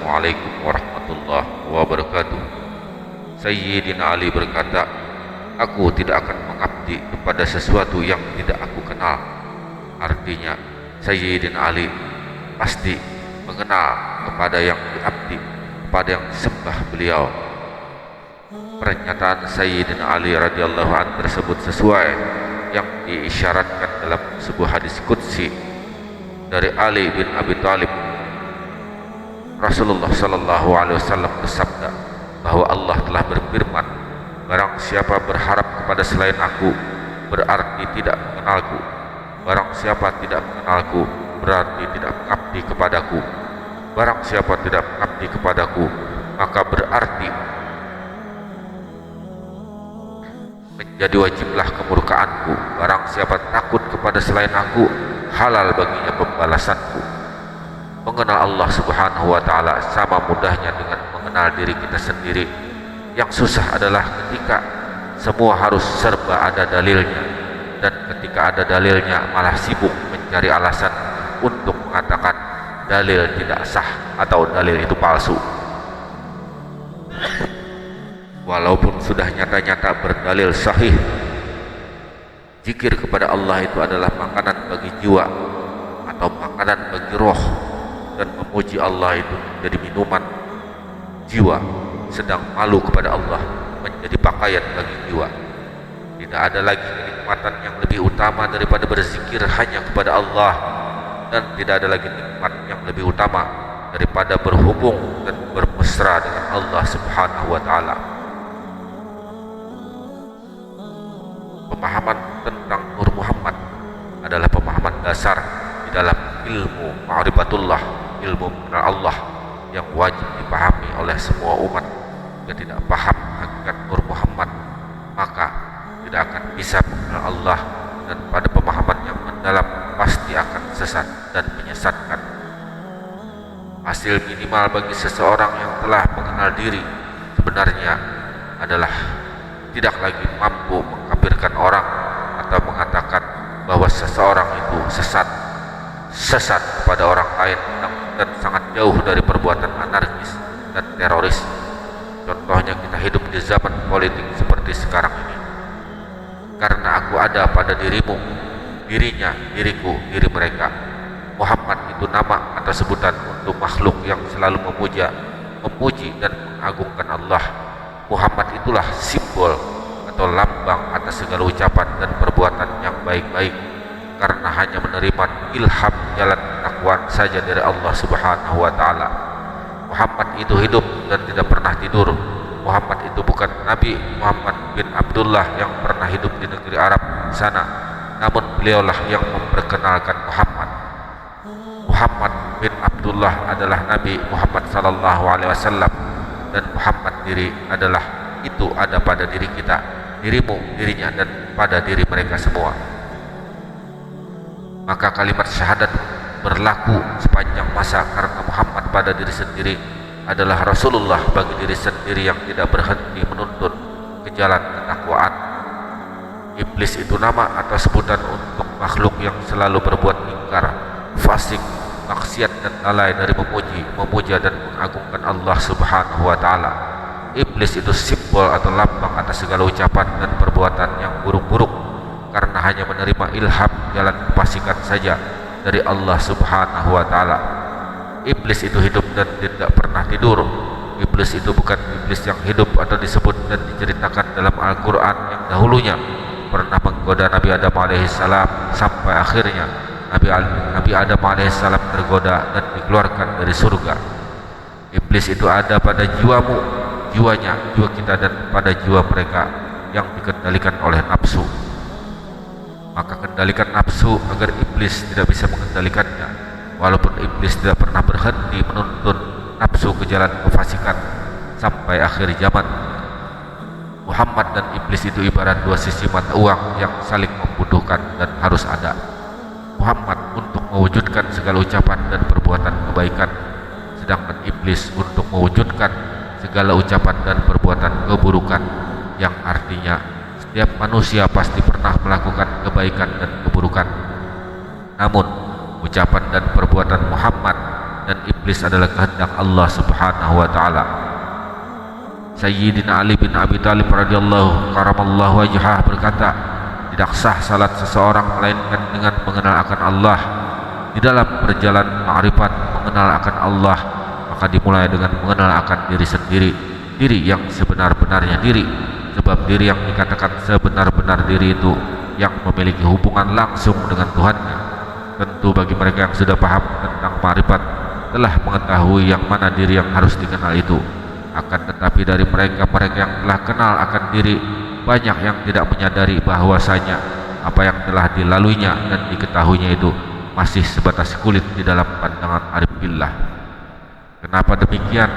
Assalamualaikum warahmatullahi wabarakatuh. Sayyidina Ali berkata, aku tidak akan mengabdi kepada sesuatu yang tidak aku kenal. Artinya, Sayyidina Ali pasti mengenal kepada yang diabdi, kepada yang disembah beliau. Pernyataan Sayyidina Ali radhiyallahu anhu tersebut sesuai yang diisyaratkan dalam sebuah hadis qudsi dari Ali bin Abi Thalib. Rasulullah sallallahu alaihi wasallam bersabda bahwa Allah telah berfirman, barang siapa berharap kepada selain aku berarti tidak mengenalku. Barang siapa tidak mengenalku berarti tidak mengabdi kepadaku. Barang siapa tidak mengabdi kepadaku maka berarti menjadi wajiblah kemurkaanku. Barang siapa takut kepada selain aku, halal baginya pembalasanku. Mengenal Allah subhanahu wa ta'ala sama mudahnya dengan mengenal diri kita sendiri. Yang susah adalah ketika semua harus serba ada dalilnya, dan ketika ada dalilnya malah sibuk mencari alasan untuk mengatakan dalil tidak sah atau dalil itu palsu. Walaupun sudah nyata-nyata berdalil sahih, zikir kepada Allah itu adalah makanan bagi jiwa atau makanan bagi roh, dan memuji Allah itu menjadi minuman jiwa, sedang malu kepada Allah menjadi pakaian bagi jiwa. Tidak ada lagi kenikmatan yang lebih utama daripada berzikir hanya kepada Allah, dan tidak ada lagi nikmat yang lebih utama daripada berhubung dan bermesra dengan Allah subhanahu wa ta'ala. Pemahaman tentang Nur Muhammad adalah pemahaman dasar di dalam ilmu ma'rifatullah, ilmu mengenal Allah yang wajib dipahami oleh semua umat. Jika tidak paham hakikat Nur Muhammad, maka tidak akan bisa mengenal Allah, dan pada pemahaman yang mendalam pasti akan sesat dan menyesatkan. Hasil minimal bagi seseorang yang telah mengenal diri sebenarnya adalah tidak lagi mampu mengkafirkan orang atau mengatakan bahwa seseorang itu sesat kepada orang lain, dan sangat jauh dari perbuatan anarkis dan teroris. Contohnya kita hidup di zaman politik seperti sekarang ini. Karena aku ada pada dirimu, dirinya, diriku, diri mereka. Muhammad itu nama atau sebutan untuk makhluk yang selalu memuji dan mengagungkan Allah. Muhammad itulah simbol atau lambang atas segala ucapan dan perbuatan yang baik-baik, karena hanya menerima ilham jalan ketakwaan saja dari Allah subhanahu wa ta'ala. Muhammad itu hidup dan tidak pernah tidur. Muhammad itu bukan Nabi Muhammad bin Abdullah yang pernah hidup di negeri Arab sana, namun beliaulah yang memperkenalkan Muhammad. Muhammad bin Abdullah adalah Nabi Muhammad sallallahu alaihi wasallam, dan Muhammad diri adalah itu ada pada diri kita, dirimu, dirinya, dan pada diri mereka semua. Maka kalimat syahadat berlaku sepanjang masa, karena Muhammad pada diri sendiri adalah Rasulullah bagi diri sendiri yang tidak berhenti menuntun ke jalan ketakwaan. Iblis itu nama atau sebutan untuk makhluk yang selalu berbuat ingkar, fasik, maksiat dan lalai dari memuja dan mengagungkan Allah subhanahu wa ta'ala. Iblis itu simbol atau lambang atas segala ucapan dan perbuatan yang buruk-buruk, karena hanya menerima ilham jalan kefasikan saja dari Allah subhanahu wa ta'ala. Iblis itu hidup dan tidak pernah tidur. Iblis itu bukan iblis yang hidup atau disebut dan diceritakan dalam Al-Quran yang dahulunya pernah menggoda Nabi Adam alaihissalam sampai akhirnya Nabi Adam alaihissalam tergoda dan dikeluarkan dari surga. Iblis itu ada pada jiwamu, jiwa kita, dan pada jiwa mereka yang dikendalikan oleh nafsu. Maka kendalikan nafsu agar iblis tidak bisa mengendalikannya. Walaupun iblis tidak pernah berhenti menuntun nafsu ke jalan kefasikan sampai akhir zaman. Muhammad dan iblis itu ibarat dua sisi mata uang yang saling membutuhkan dan harus ada. Muhammad untuk mewujudkan segala ucapan dan perbuatan kebaikan, sedangkan iblis untuk mewujudkan segala ucapan dan perbuatan keburukan, yang artinya setiap manusia pasti pernah melakukan kebaikan dan keburukan. Namun ucapan dan perbuatan Muhammad dan iblis adalah kehendak Allah Subhanahu wa taala. Sayyidina Ali bin Abi Thalib radhiyallahu karamallahu wajhah berkata, tidak sah salat seseorang melainkan dengan mengenal akan Allah. Di dalam perjalanan ma'rifat mengenal akan Allah, maka dimulai dengan mengenal akan diri sendiri, diri yang sebenar-benarnya diri, sebab diri yang dikatakan sebenar-benar diri itu yang memiliki hubungan langsung dengan Tuhannya. Tentu bagi mereka yang sudah paham tentang ma'rifat telah mengetahui yang mana diri yang harus dikenal itu. Akan tetapi dari mereka yang telah kenal akan diri, banyak yang tidak menyadari bahwasanya apa yang telah dilaluinya dan diketahuinya itu masih sebatas kulit di dalam pandangan arif billah. Kenapa demikian?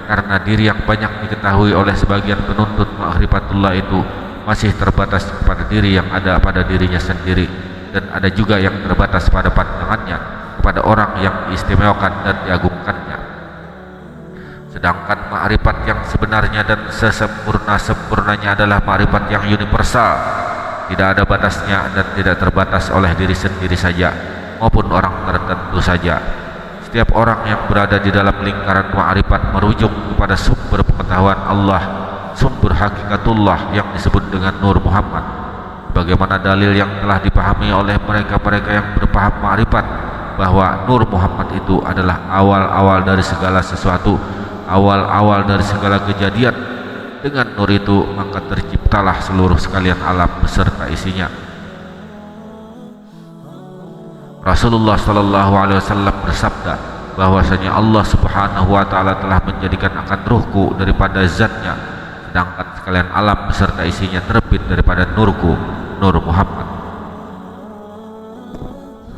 Karena diri yang banyak diketahui oleh sebagian penuntut ma'rifatullah itu masih terbatas kepada diri yang ada pada dirinya sendiri, dan ada juga yang terbatas pada pandangannya kepada orang yang diistimewakan dan diagungkannya. Sedangkan ma'rifat yang sebenarnya dan sesempurna-sempurnanya adalah ma'rifat yang universal, tidak ada batasnya dan tidak terbatas oleh diri sendiri saja maupun orang tertentu saja. Setiap orang yang berada di dalam lingkaran ma'rifat merujuk kepada sumber pengetahuan Allah, sumber hakikatullah yang disebut dengan Nur Muhammad. Bagaimana dalil yang telah dipahami oleh mereka-mereka yang berpaham ma'rifat bahwa Nur Muhammad itu adalah awal-awal dari segala sesuatu, awal-awal dari segala kejadian. Dengan nur itu maka terciptalah seluruh sekalian alam beserta isinya. Rasulullah sallallahu alaihi wasallam bersabda bahwasanya Allah Subhanahu wa taala telah menjadikan akan ruhku daripada zatnya, sedangkan sekalian alam beserta isinya terbit daripada nurku, Nur Muhammad.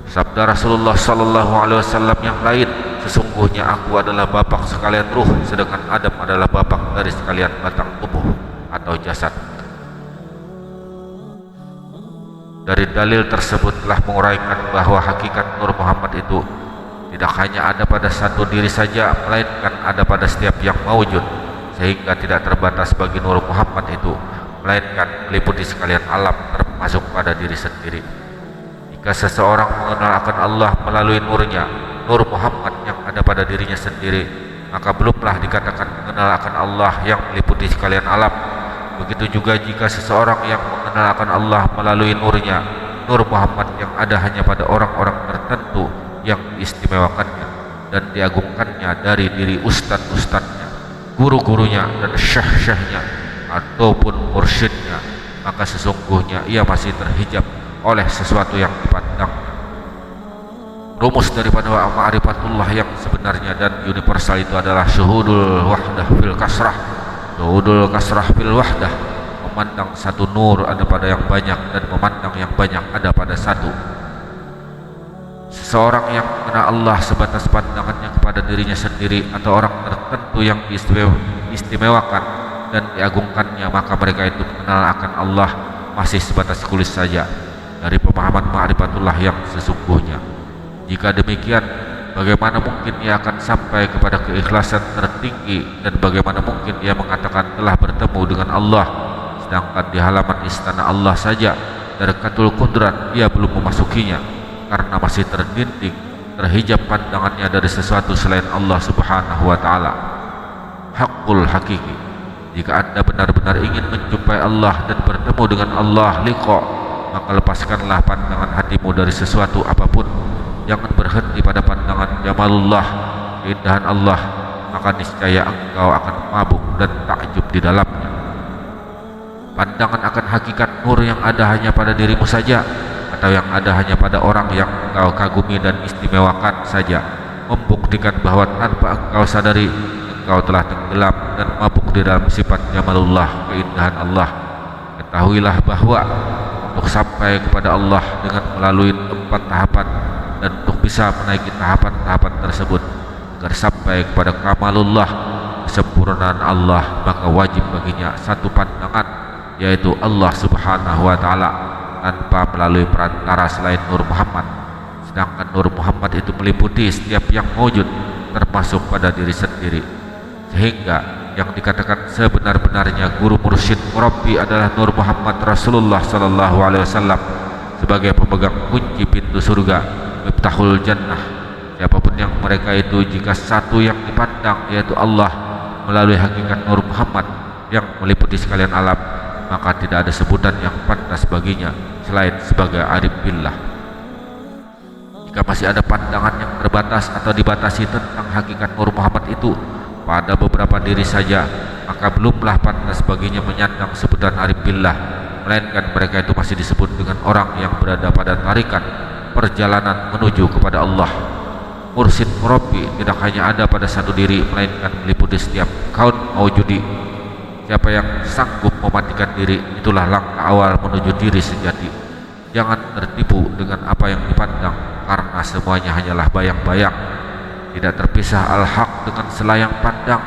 Sabda Rasulullah sallallahu alaihi wasallam yang lain, sesungguhnya aku adalah bapak sekalian ruh, sedangkan Adam adalah bapak dari sekalian batang tubuh atau jasad. Dari dalil tersebut telah menguraikan bahwa hakikat Nur Muhammad itu tidak hanya ada pada satu diri saja, melainkan ada pada setiap yang mawujud, sehingga tidak terbatas bagi Nur Muhammad itu, melainkan meliputi sekalian alam termasuk pada diri sendiri. Jika seseorang mengenal akan Allah melalui nurnya, Nur Muhammad yang ada pada dirinya sendiri, maka belumlah dikatakan mengenal akan Allah yang meliputi sekalian alam. Begitu juga jika seseorang yang mengenal akan Allah melalui nurnya, Nur Muhammad yang ada hanya pada orang-orang tertentu yang diistimewakannya dan diagungkannya dari diri ustadz-ustadznya, guru-gurunya dan syekh-syekhnya ataupun mursyidnya, maka sesungguhnya ia masih terhijab oleh sesuatu yang dipandang. Rumus daripada ma'rifatullah yang sebenarnya dan universal itu adalah syuhudul wahdah fil kasrah, syuhudul kasrah fil wahdah, memandang satu nur ada pada yang banyak dan memandang yang banyak ada pada satu. Seseorang yang mengenal Allah sebatas pandangannya kepada dirinya sendiri atau orang tertentu yang diistimewakan dan diagungkannya, maka mereka itu mengenal akan Allah masih sebatas kulit saja dari pemahaman ma'rifatullah yang sesungguhnya. Jika demikian, bagaimana mungkin ia akan sampai kepada keikhlasan tertinggi, dan bagaimana mungkin ia mengatakan telah bertemu dengan Allah, sedangkan di halaman istana Allah saja Darkatul Qudrat ia belum memasukinya karena masih terdinding, terhijab pandangannya dari sesuatu selain Allah Subhanahu wa taala. Hakul hakiki, jika Anda benar-benar ingin menjumpai Allah dan bertemu dengan Allah liqa, maka lepaskanlah pandangan hatimu dari sesuatu apapun. Jangan berhenti pada pandangan jamalullah, keindahan Allah, maka niscaya engkau akan mabuk dan takjub di dalamnya. Pandangan akan hakikat nur yang ada hanya pada dirimu saja, atau yang ada hanya pada orang yang engkau kagumi dan istimewakan saja, membuktikan bahwa tanpa engkau sadari, engkau telah tenggelam dan mabuk di dalam sifat jamalullah, keindahan Allah. Ketahuilah bahwa untuk sampai kepada Allah dengan melalui 4 tahapan, dan untuk bisa menaiki tahapan-tahapan tersebut agar sampai kepada kamalullah, kesempurnaan Allah, maka wajib baginya satu pandangan, yaitu Allah Subhanahu wa taala, tanpa melalui perantara selain Nur Muhammad. Sedangkan Nur Muhammad itu meliputi setiap yang wujud, termasuk pada diri sendiri, sehingga yang dikatakan sebenar-benarnya guru mursyid murabbi adalah Nur Muhammad Rasulullah sallallahu alaihi wasallam sebagai pemegang kunci pintu surga, Miftahul Jannah, Siapapun yang mereka itu, jika satu yang dipandang yaitu Allah melalui hakikat Nur Muhammad yang meliputi sekalian alam, maka tidak ada sebutan yang pantas baginya selain sebagai arif billah. Jika masih ada pandangan yang terbatas atau dibatasi tentang hakikat Nur Muhammad itu pada beberapa diri saja, maka belumlah pantas baginya menyandang sebutan arif billah, melainkan mereka itu masih disebut dengan orang yang berada pada tarikan perjalanan menuju kepada Allah. Mursyid murabbi tidak hanya ada pada satu diri, melainkan meliputi setiap kaun maujudi. Siapa yang sanggup mematikan diri, itulah langkah awal menuju diri sejati. Jangan tertipu dengan apa yang dipandang, karena semuanya hanyalah bayang-bayang. Tidak terpisah al-haq dengan selayang pandang.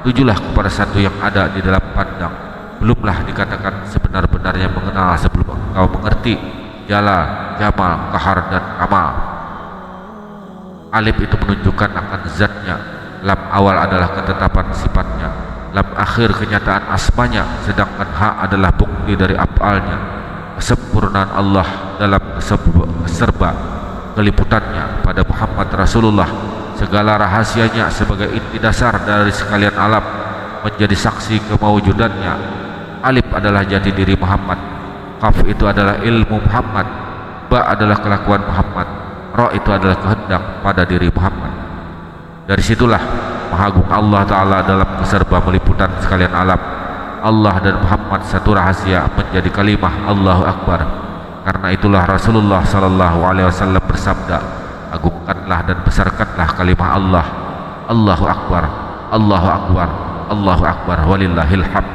Tujulah kepada satu yang ada di dalam pandang. Belumlah dikatakan sebenar-benarnya mengenal sebelum engkau mengerti jala, jamal, kahar, dan kamal. Alif itu menunjukkan akan zatnya, lam awal adalah ketetapan sifatnya, lam akhir kenyataan asmanya, sedangkan ha adalah bukti dari af'alnya. Kesempurnaan Allah dalam serba keliputannya pada Muhammad Rasulullah, segala rahasianya sebagai inti dasar dari sekalian alam menjadi saksi kemawujudannya. Alif adalah jati diri Muhammad, kaf itu adalah ilmu Muhammad, ba adalah kelakuan Muhammad, Ra itu adalah kehendak pada diri Muhammad. Dari situlah Maha Agung Allah Ta'ala dalam keserba meliputan sekalian alam. Allah dan Muhammad satu rahasia menjadi kalimah Allahu Akbar. Karena itulah Rasulullah Sallallahu Alaihi Wasallam bersabda, agungkanlah dan besarkanlah kalimah Allah. Allahu Akbar, Allahu Akbar, Allahu Akbar, walillahil hamd.